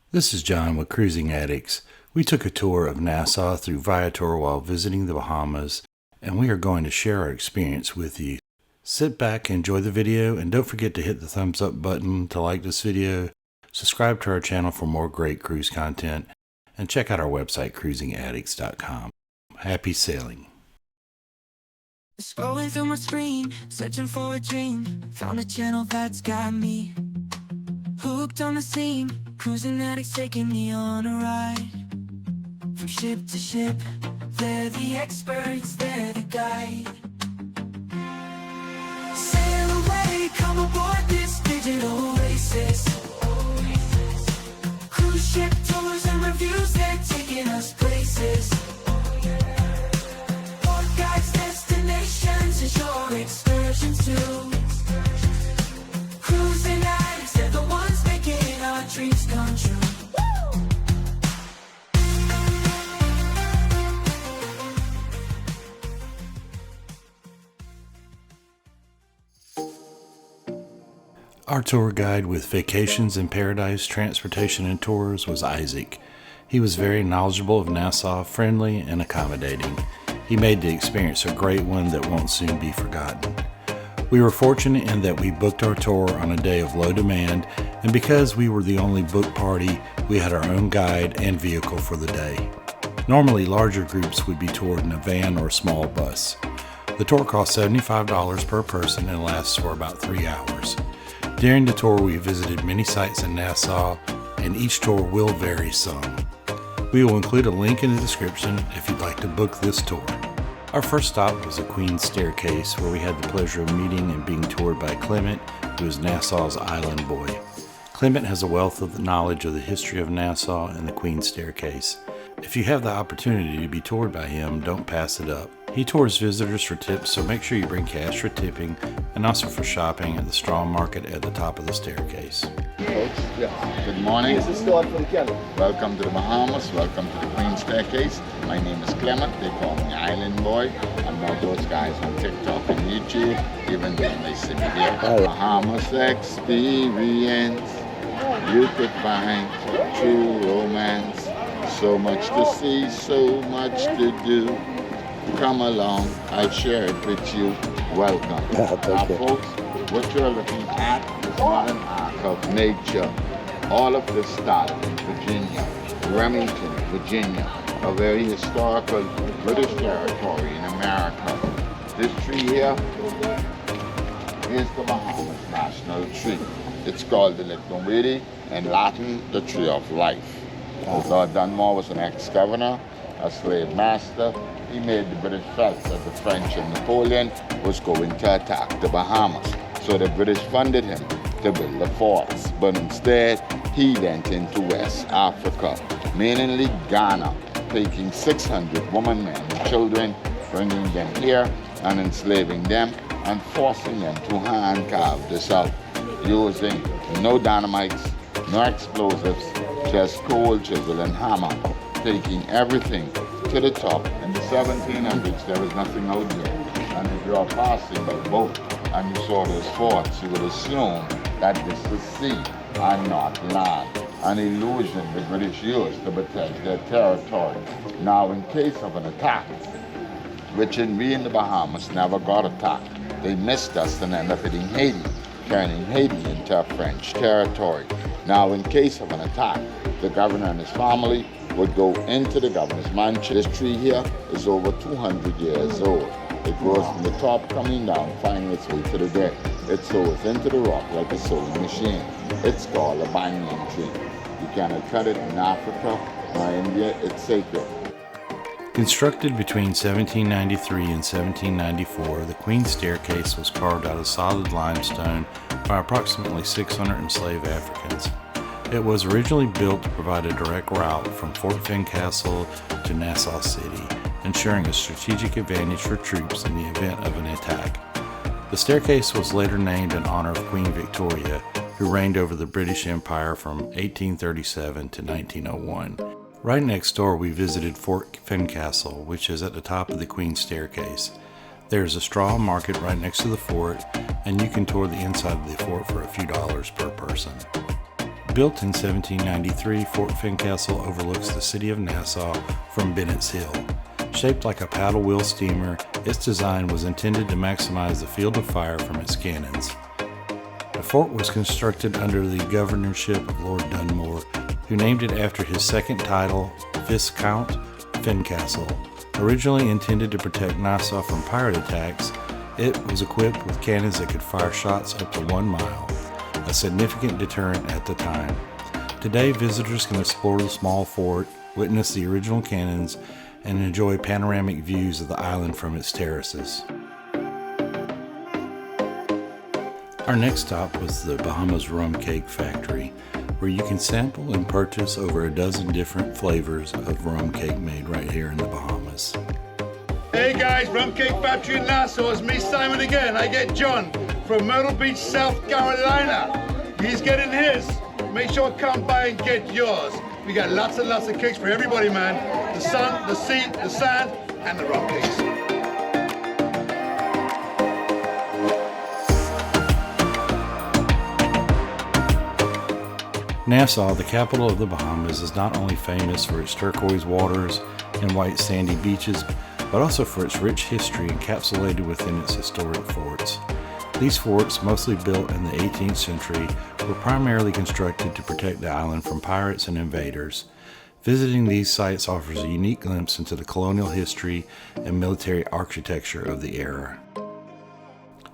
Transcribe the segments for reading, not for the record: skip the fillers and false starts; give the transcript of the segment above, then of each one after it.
This is John with Cruising Addicts. We took a tour of Nassau through Viator while visiting the Bahamas, and we are going to share our experience with you. Sit back, enjoy the video, and don't forget to hit the thumbs up button to like this video, subscribe to our channel for more great cruise content, and check out our website, cruisingaddicts.com. Happy sailing. Scrolling through my screen, searching for a dream. Found a channel that's got me hooked on the scene. Cruising addicts taking me on a ride. From ship to ship, they're the experts, they're the guide. Sail away, come aboard this digital oasis. Cruise ship tours and reviews, they're taking us places. Port guides, destinations, is your excursion too. Cruising addicts, they're the ones making our dreams come true. Our tour guide with Vacations in Paradise, Transportation and Tours was Isaac. He was very knowledgeable of Nassau, friendly and accommodating. He made the experience a great one that won't soon be forgotten. We were fortunate in that we booked our tour on a day of low demand, and because we were the only booked party, we had our own guide and vehicle for the day. Normally, larger groups would be toured in a van or a small bus. The tour cost $75 per person and lasts for about 3 hours. During the tour, we visited many sites in Nassau, and each tour will vary some. We will include a link in the description if you'd like to book this tour. Our first stop was the Queen's Staircase, where we had the pleasure of meeting and being toured by Clement, who is Nassau's island boy. Clement has a wealth of knowledge of the history of Nassau and the Queen's Staircase. If you have the opportunity to be toured by him, don't pass it up. He tours visitors for tips, so make sure you bring cash for tipping and also for shopping at the straw market at the top of the staircase. Folks, good morning. Welcome to the Bahamas. Welcome to the Queen's Staircase. My name is Clement. They call me Island Boy. I'm one of those guys on TikTok and YouTube, even though they see me there. Bahamas experience. You could find true romance. So much to see, so much to do. Come along, I'll share it with you. Welcome. Now folks, what you're looking at is not an arc of nature. All of this started in Virginia, Remington, Virginia, a very historical British territory in America. This tree here is the Bahamas national tree. It's called the Lictonwidi, in Latin, the tree of life. Lord Dunmore was an ex-governor, a slave master. He made the British felt that the French and Napoleon was going to attack the Bahamas. So the British funded him to build the forts. But instead, he went into West Africa, mainly Ghana, taking 600 women, men, and children, bringing them here and enslaving them and forcing them to hand-carve the South, using no dynamites, no explosives, just coal, chisel, and hammer, taking everything to the top. In the 1700s, there was nothing out there. And if you are passing by boat and you saw those forts, you would assume that this was sea and not land. An illusion the British used to protect their territory. Now, in case of an attack, which we in the Bahamas never got attacked, they missed us and ended up hitting Haiti, turning Haiti into a French territory. Now, in case of an attack, the governor and his family would go into the governor's mansion. This tree here is over 200 years old. It grows from the top coming down, finding its way to the deck. It sows into the rock like a sewing machine. It's called a banyan tree. You cannot cut it in Africa or India. It's sacred. Constructed between 1793 and 1794, the Queen's Staircase was carved out of solid limestone by approximately 600 enslaved Africans. It was originally built to provide a direct route from Fort Fincastle to Nassau City, ensuring a strategic advantage for troops in the event of an attack. The staircase was later named in honor of Queen Victoria, who reigned over the British Empire from 1837 to 1901. Right next door, we visited Fort Fincastle, which is at the top of the Queen's Staircase. There is a straw market right next to the fort, and you can tour the inside of the fort for a few dollars per person. Built in 1793, Fort Fincastle overlooks the city of Nassau from Bennett's Hill. Shaped like a paddle wheel steamer, its design was intended to maximize the field of fire from its cannons. The fort was constructed under the governorship of Lord Dunmore, who named it after his second title, Viscount Fincastle. Originally intended to protect Nassau from pirate attacks, it was equipped with cannons that could fire shots up to 1 mile, a significant deterrent at the time. Today, visitors can explore the small fort, witness the original cannons, and enjoy panoramic views of the island from its terraces. Our next stop was the Bahamas Rum Cake Factory, where you can sample and purchase over a dozen different flavors of rum cake made right here in the Bahamas. Hey guys, Rum Cake Factory in Nassau. It's me, Simon, again. I get John from Myrtle Beach, South Carolina. He's getting his. Make sure to come by and get yours. We got lots and lots of cakes for everybody, man. The sun, the sea, the sand, and the rum cakes. Nassau, the capital of the Bahamas, is not only famous for its turquoise waters and white sandy beaches, but also for its rich history encapsulated within its historic forts. These forts, mostly built in the 18th century, were primarily constructed to protect the island from pirates and invaders. Visiting these sites offers a unique glimpse into the colonial history and military architecture of the era.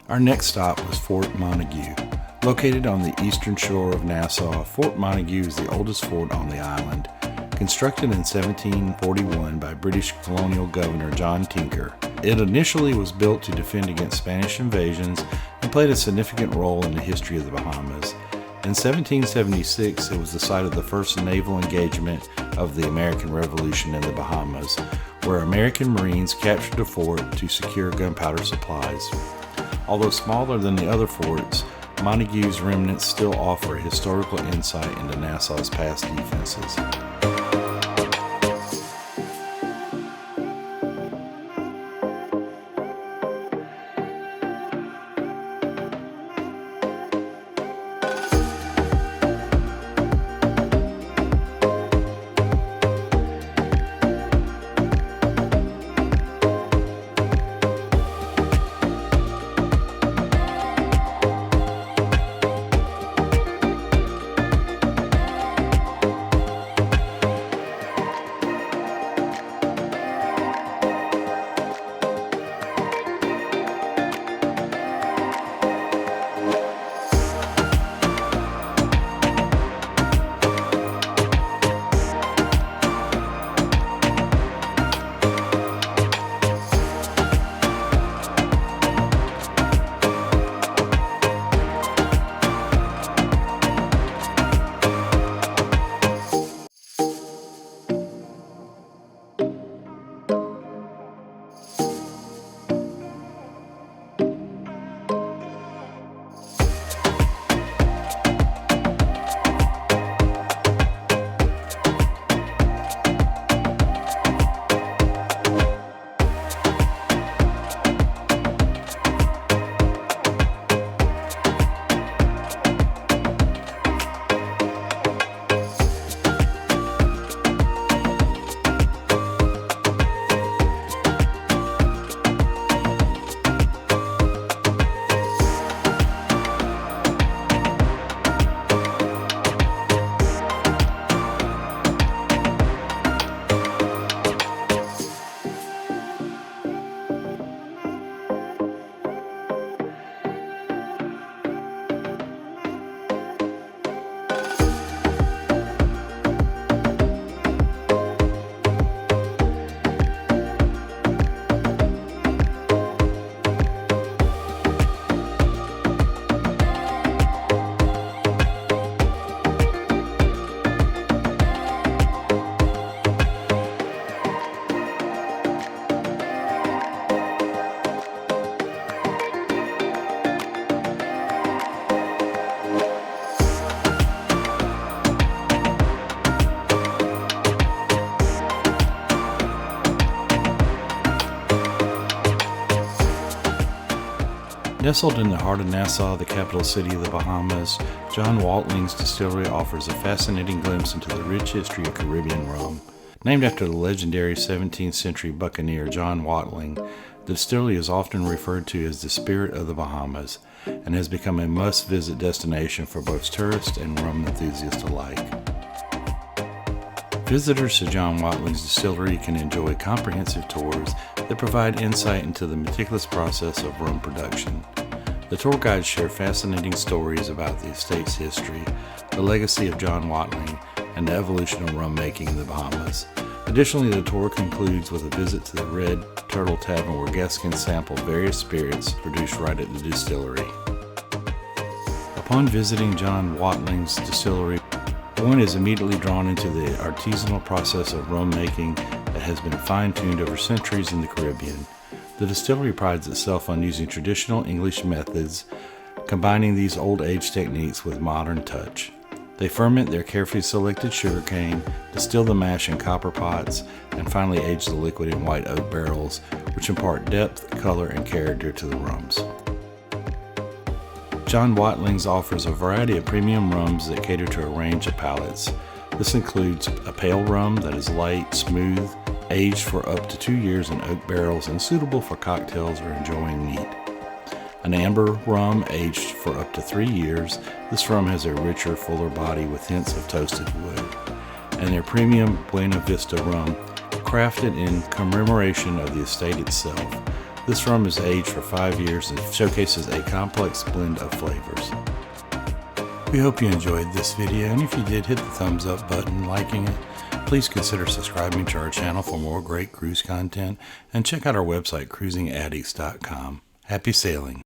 Our next stop was Fort Montague. Located on the eastern shore of Nassau, Fort Montague is the oldest fort on the island. Constructed in 1741 by British colonial governor John Tinker, it initially was built to defend against Spanish invasions and played a significant role in the history of the Bahamas. In 1776, it was the site of the first naval engagement of the American Revolution in the Bahamas, where American Marines captured the fort to secure gunpowder supplies. Although smaller than the other forts, Montague's remnants still offer a historical insight into Nassau's past defenses. Nestled in the heart of Nassau, the capital city of the Bahamas, John Watling's distillery offers a fascinating glimpse into the rich history of Caribbean rum. Named after the legendary 17th century buccaneer John Watling, the distillery is often referred to as the Spirit of the Bahamas and has become a must-visit destination for both tourists and rum enthusiasts alike. Visitors to John Watling's distillery can enjoy comprehensive tours that provide insight into the meticulous process of rum production. The tour guides share fascinating stories about the estate's history, the legacy of John Watling, and the evolution of rum making in the Bahamas. Additionally, the tour concludes with a visit to the Red Turtle Tavern where guests can sample various spirits produced right at the distillery. Upon visiting John Watling's distillery, one is immediately drawn into the artisanal process of rum making that has been fine-tuned over centuries in the Caribbean. The distillery prides itself on using traditional English methods, combining these old-age techniques with modern touch. They ferment their carefully selected sugarcane, distill the mash in copper pots, and finally age the liquid in white oak barrels, which impart depth, color, and character to the rums. John Watling's offers a variety of premium rums that cater to a range of palates. This includes a pale rum that is light, smooth, aged for up to 2 years in oak barrels and suitable for cocktails or enjoying neat. An amber rum aged for up to 3 years. This rum has a richer, fuller body with hints of toasted wood. And their premium Buena Vista rum, crafted in commemoration of the estate itself. This rum is aged for 5 years and showcases a complex blend of flavors. We hope you enjoyed this video, and if you did, hit the thumbs up button, liking it. Please consider subscribing to our channel for more great cruise content, and check out our website, cruisingaddicts.com. Happy sailing!